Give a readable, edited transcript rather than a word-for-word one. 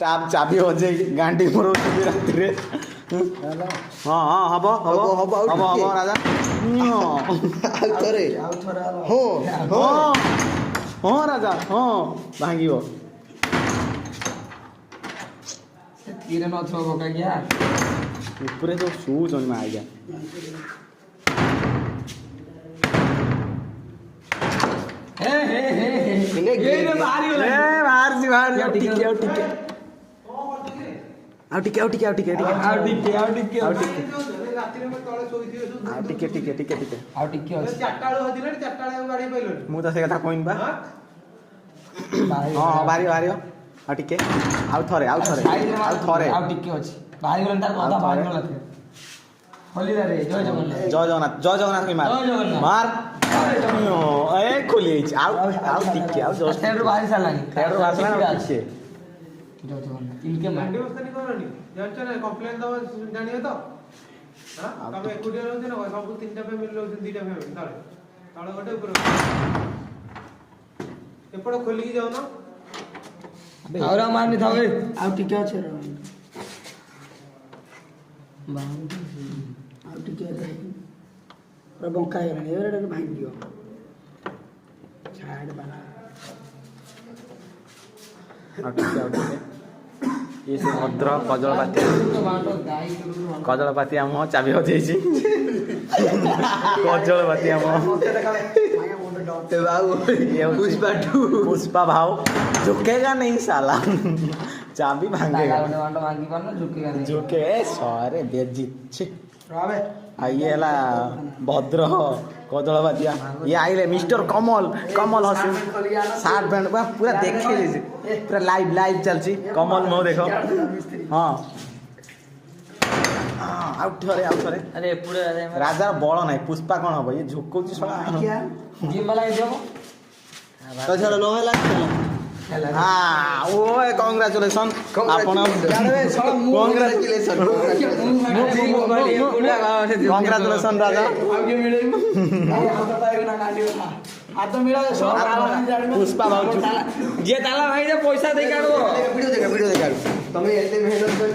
Tap ଚାବି ହଜେଇ ଗାଣ୍ଡି ମରଉଛନ୍ତି ରାତିରେ। ହଁ ହଁ ହବ ହବ ହବ ହବ ହବ ରାଜା। ଆଉ ଥରେ ହଁ ହଁ ହଁ ରାଜା ହଁ ଭାଙ୍ଗିବ। ସେତିକିରେ ନଥିବ ପକାଇଆ ଉପରେ ସବୁ ଶୋଉଛନ୍ତି ମା ଆଜ୍ଞା। ବାହାରିଗଲା ବାହାରିଛି ବାହାରିଛି ଆଉ ଟିକେ ଆଉ ଟିକେ ଆଉ ଟିକେ ଆଉ ଟିକେ ଆଉ ଟିକେ ଆଉ ଟିକେ ଆଉ ଟିକେ ଆଉ ଟିକେ ରାତିରେ ତଳେ ଶୋଇଥିବେ ସବୁ ଆଉ ଟିକେ ଟିକେ ଟିକେ ଟିକେ ଆଉ ଟିକେ ଅଛି। 4ଟା ବେଳୁ ହଜିଲାଣି 4ଟା ବେଳେ ବାଡେଇ ପାଇଲନି। ମୁଁ ତ ସେ କଥା କହିନି ବା। ହଁ ବାହାରିବ ହଁ ବାହାରିବ ବାହାରିବ ଆଉ ଟିକେ ଆଉ ଥରେ ଆଉ ଥରେ ଆଉ ଥରେ ଆଉ ଟିକେ ଅଛି ବାହାରିଗଲାଣି ତାର ଅଧା ବାହାରିଗଲା ଖୋଲିଲାରେ ଜୟ ଜଗନ୍ନାଥ ଜୟ ଜଗନ୍ନାଥ ଜୟ ଜଗନ୍ନାଥ କି ମାର ଜୟ ଜଗନ୍ନାଥ। ମାର ଏ ଖୋଲି ଯାଇଛି ଆଉ ଆଉ ଟିକେ ଆଉ ଜଷ୍ଟ ଥେଡରୁ ବାହାରି ସାରିଲାଣି ଥେଡରୁ ବାହାରିଲା ଆଉ ଟିକେ ଜୟ ଜଗନ୍ନାଥ ଇନକେ ମାର ଗାଣ୍ଡି ବସ୍ତାନି କରନି ଜାଣିଛ ନା କମ୍ପ୍ଲେନ ଦବ ଜାଣିବ ତ ତମେ ଏକୁଟିଆ ରହୁଛ ନା ସବୁ 3ଟା ଫ୍ୟାମିଲି ରହୁଛନ୍ତି 2ଟା ଫ୍ୟାମିଲି ତଳେ ତଳେ ଗୋଟେ ଉପରେ ଏପଟ ଖୋଲିକି ଯାଉନ। ଆଉ ମାରନି ଥାଉ ଆଉ ଟିକେ ଅଛି ଆଉ ଟିକେ ପୁରା ବଙ୍କା ହେଇଗଲାଣି ଏଇଟା ଭାଙ୍ଗିବ ଛାଡ଼ ବାଲା ଆଉ ଟିକେ ଇଏ ସେ ଭଦ୍ର କଜଳପାତି ଆମ ଚାବି ହଜେଇଛି। କଜଳପାତି ଆମ पुष्पा भाव झुकेगा नहीं साला चाबी भांगेगा झुके सारे बेजित ये है भद्र कदलबादिया ये आइले मिस्टर कमल कमल हसी सार्ट पैंट पूरा देखे पूरा लाइव लाइव चलची कमल मो देखो हाँ आउ थरे अरे पूरा राजा बल नहीं पुष्पा कौन हम ये झुकौची सला जिम वाला देबो तो चलो नो है हाँ ओए कांग्रेचुलेशन आपण कांग्रेचुलेशन राजा पुष्पा भाव जे ताला भाई दे पैसा दे काढो वीडियो देखा तुम्हें एते मेहनत कर